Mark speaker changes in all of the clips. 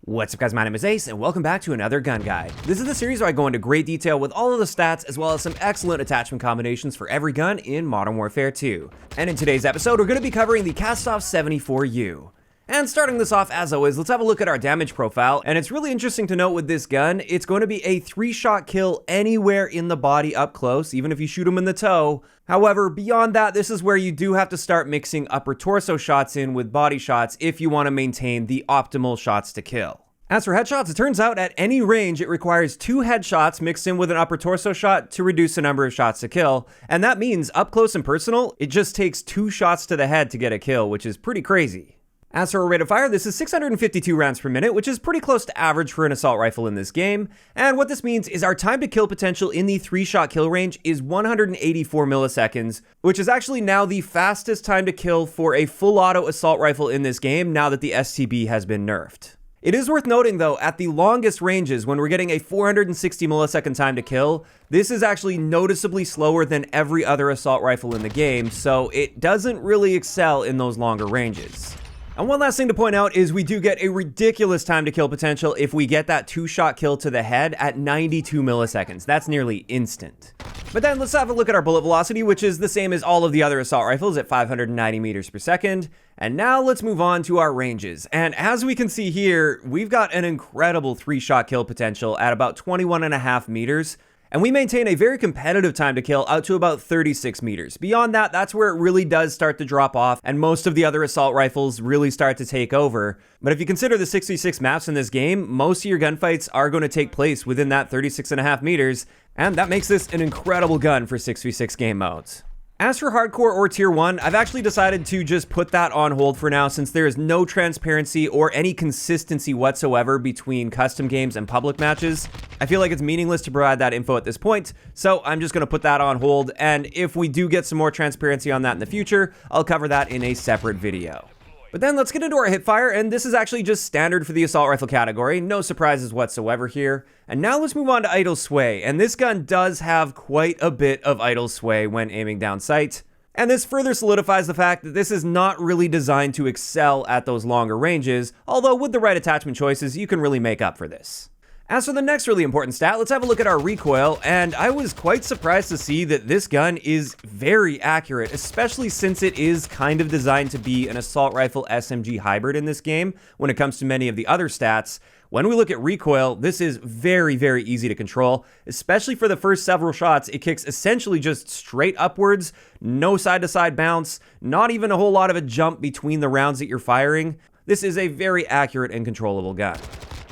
Speaker 1: What's up guys, my name is Ace and welcome back to another gun guide. This is the series where I go into great detail with all of the stats as well as some excellent attachment combinations for every gun in Modern Warfare 2. And in today's episode we're going to be covering the Kastov-74u. And starting this off, as always, let's have a look at our damage profile, and it's really interesting to note with this gun, it's going to be a 3-shot kill anywhere in the body up close, even if you shoot him in the toe. However, beyond that, this is where you do have to start mixing upper torso shots in with body shots if you want to maintain the optimal shots to kill. As for headshots, it turns out at any range it requires 2 headshots mixed in with an upper torso shot to reduce the number of shots to kill, and that means up close and personal, it just takes 2 shots to the head to get a kill, which is pretty crazy. As for our rate of fire, this is 652 rounds per minute, which is pretty close to average for an assault rifle in this game. And what this means is our time to kill potential in the 3-shot kill range is 184 milliseconds, which is actually now the fastest time to kill for a full auto assault rifle in this game now that the STB has been nerfed. It is worth noting though, at the longest ranges, when we're getting a 460 millisecond time to kill, this is actually noticeably slower than every other assault rifle in the game, so it doesn't really excel in those longer ranges. And one last thing to point out is we do get a ridiculous time to kill potential if we get that 2-shot kill to the head at 92 milliseconds. That's nearly instant. But then let's have a look at our bullet velocity, which is the same as all of the other assault rifles at 590 meters per second. And now let's move on to our ranges. And as we can see here, we've got an incredible 3-shot kill potential at about 21.5 meters. And we maintain a very competitive time to kill out to about 36 meters. Beyond that, that's where it really does start to drop off, and most of the other assault rifles really start to take over. But if you consider the 66 maps in this game, most of your gunfights are going to take place within that 36.5 meters, and that makes this an incredible gun for 6v6 game modes. As for hardcore or tier 1, I've actually decided to just put that on hold for now since there is no transparency or any consistency whatsoever between custom games and public matches. I feel like it's meaningless to provide that info at this point, so I'm just going to put that on hold, and if we do get some more transparency on that in the future, I'll cover that in a separate video. But then let's get into our hipfire, and this is actually just standard for the assault rifle category, no surprises whatsoever here. And now let's move on to idle sway, and this gun does have quite a bit of idle sway when aiming down sight. And this further solidifies the fact that this is not really designed to excel at those longer ranges, although with the right attachment choices, you can really make up for this. As for the next really important stat, let's have a look at our recoil, and I was quite surprised to see that this gun is very accurate, especially since it is kind of designed to be an assault rifle SMG hybrid in this game when it comes to many of the other stats. When we look at recoil, this is very, very easy to control, especially for the first several shots. It kicks essentially just straight upwards, no side-to-side bounce, not even a whole lot of a jump between the rounds that you're firing. This is a very accurate and controllable gun.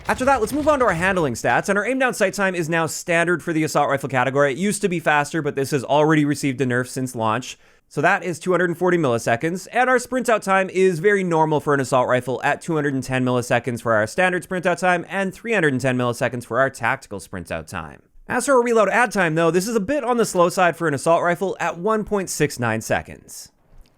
Speaker 1: After that, let's move on to our handling stats, and our aim down sight time is now standard for the assault rifle category. It used to be faster, but this has already received a nerf since launch. So that is 240 milliseconds, and our sprint out time is very normal for an assault rifle at 210 milliseconds for our standard sprint out time and 310 milliseconds for our tactical sprint out time. As for our reload add time though, this is a bit on the slow side for an assault rifle at 1.69 seconds.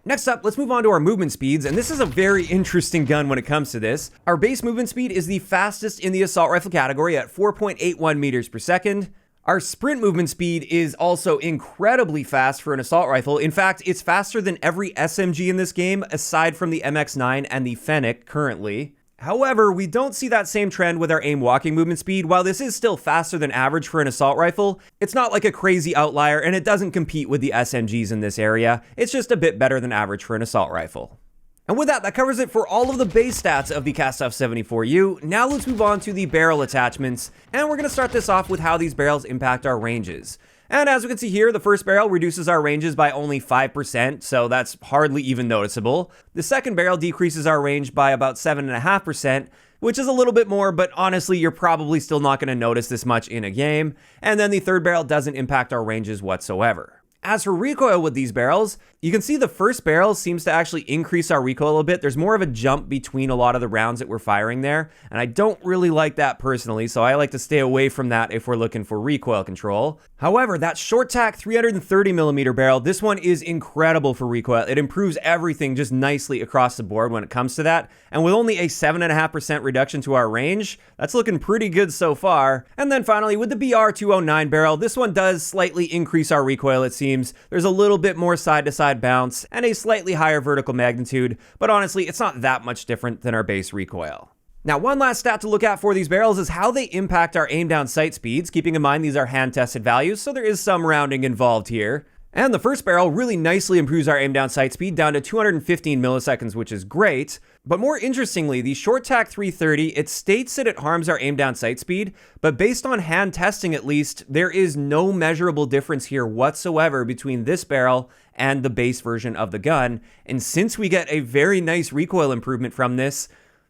Speaker 1: Next up, let's move on to our movement speeds, and this is a very interesting gun when it comes to this. Our base movement speed is the fastest in the assault rifle category at 4.81 meters per second. Our sprint movement speed is also incredibly fast for an assault rifle. In fact, it's faster than every SMG in this game, aside from the MX-9 and the Fennec currently. However, we don't see that same trend with our aim walking movement speed. While this is still faster than average for an assault rifle, it's not like a crazy outlier, and it doesn't compete with the SMGs in this area. It's just a bit better than average for an assault rifle. And with that covers it for all of the base stats of the Kastov-74u. Now let's move on to the barrel attachments, and we're going to start this off with how these barrels impact our ranges. And as we can see here, the first barrel reduces our ranges by only 5%, so that's hardly even noticeable. The second barrel decreases our range by about 7.5%, which is a little bit more, but honestly, you're probably still not going to notice this much in a game. And then the third barrel doesn't impact our ranges whatsoever. As for recoil with these barrels, you can see the first barrel seems to actually increase our recoil a bit. There's more of a jump between a lot of the rounds that we're firing there, and I don't really like that personally, so I like to stay away from that if we're looking for recoil control. However, that short tack 330mm barrel, this one is incredible for recoil. It improves everything just nicely across the board when it comes to that, and with only a 7.5% reduction to our range, that's looking pretty good so far. And then finally, with the BR-209 barrel, this one does slightly increase our recoil, it seems. There's a little bit more side-to-side bounce and a slightly higher vertical magnitude, but honestly, it's not that much different than our base recoil. Now, one last stat to look at for these barrels is how they impact our aim down sight speeds, keeping in mind these are hand-tested values, so there is some rounding involved here. And the first barrel really nicely improves our aim down sight speed down to 215 milliseconds, which is great. But more interestingly, the Short Tac 330, it states that it harms our aim down sight speed, but based on hand testing at least, there is no measurable difference here whatsoever between this barrel and the base version of the gun. And since we get a very nice recoil improvement from this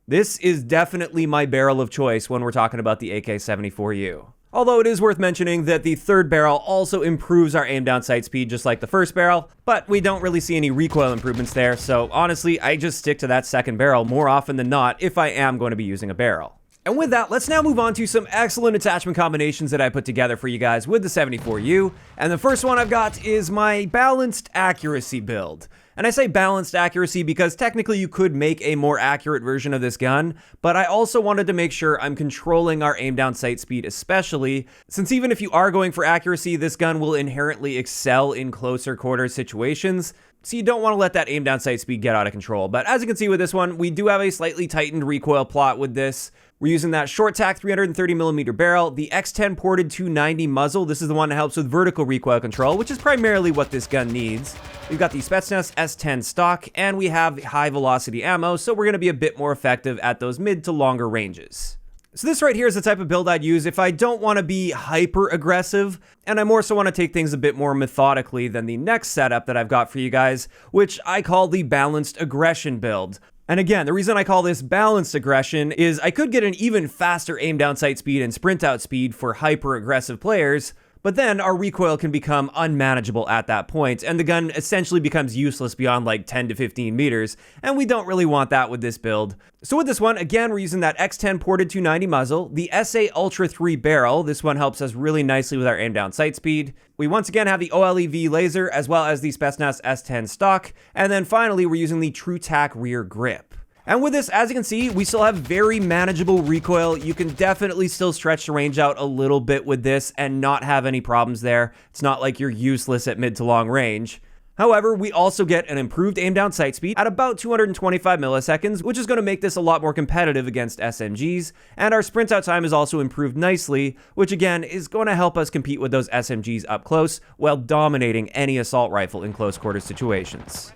Speaker 1: is definitely my barrel of choice when we're talking about the AK-74u. Although it is worth mentioning that the third barrel also improves our aim down sight speed just like the first barrel, but we don't really see any recoil improvements there, so honestly, I just stick to that second barrel more often than not if I am going to be using a barrel. And with that, let's now move on to some excellent attachment combinations that I put together for you guys with the 74u, and the first one I've got is my balanced accuracy build. And I say balanced accuracy because technically you could make a more accurate version of this gun, but I also wanted to make sure I'm controlling our aim down sight speed especially, since even if you are going for accuracy, this gun will inherently excel in closer quarters situations, so you don't want to let that aim down sight speed get out of control. But as you can see with this one, we do have a slightly tightened recoil plot with this. We're using that Short Tac 330mm barrel, the X10 ported 290 muzzle. This is the one that helps with vertical recoil control, which is primarily what this gun needs. We've got the Spetsnaz S10 stock, and we have high velocity ammo, so we're going to be a bit more effective at those mid to longer ranges. So this right here is the type of build I'd use if I don't want to be hyper aggressive, and I more so want to take things a bit more methodically than the next setup that I've got for you guys, which I call the balanced aggression build. And again, the reason I call this balanced aggression is I could get an even faster aim down sight speed and sprint out speed for hyper aggressive players, but then our recoil can become unmanageable at that point, and the gun essentially becomes useless beyond like 10 to 15 meters, and we don't really want that with this build. So with this one, again, we're using that X10 ported 290 muzzle, the SA Ultra 3 barrel. This one helps us really nicely with our aim down sight speed. We once again have the OLEV laser, as well as the Spetsnaz S10 stock, and then finally, we're using the True Tac rear grip. And with this, as you can see, we still have very manageable recoil. You can definitely still stretch the range out a little bit with this and not have any problems there. It's not like you're useless at mid to long range. However, we also get an improved aim down sight speed at about 225 milliseconds, which is going to make this a lot more competitive against SMGs, and our sprint out time is also improved nicely, which again is going to help us compete with those SMGs up close while dominating any assault rifle in close quarter situations.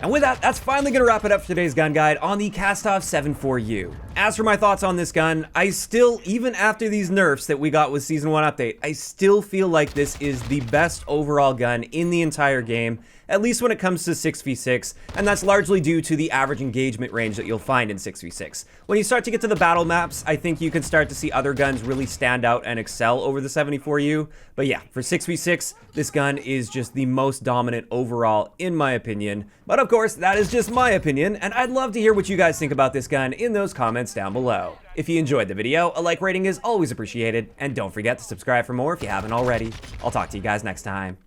Speaker 1: And with that, that's finally going to wrap it up for today's gun guide on the Kastov-74u. As for my thoughts on this gun, I still, even after these nerfs that we got with Season 1 update, I still feel like this is the best overall gun in the entire game, at least when it comes to 6v6, and that's largely due to the average engagement range that you'll find in 6v6. When you start to get to the battle maps, I think you can start to see other guns really stand out and excel over the 74u, but yeah, for 6v6, this gun is just the most dominant overall, in my opinion. But of course, that is just my opinion, and I'd love to hear what you guys think about this gun in those comments down below. If you enjoyed the video, a like rating is always appreciated, and don't forget to subscribe for more if you haven't already. I'll talk to you guys next time.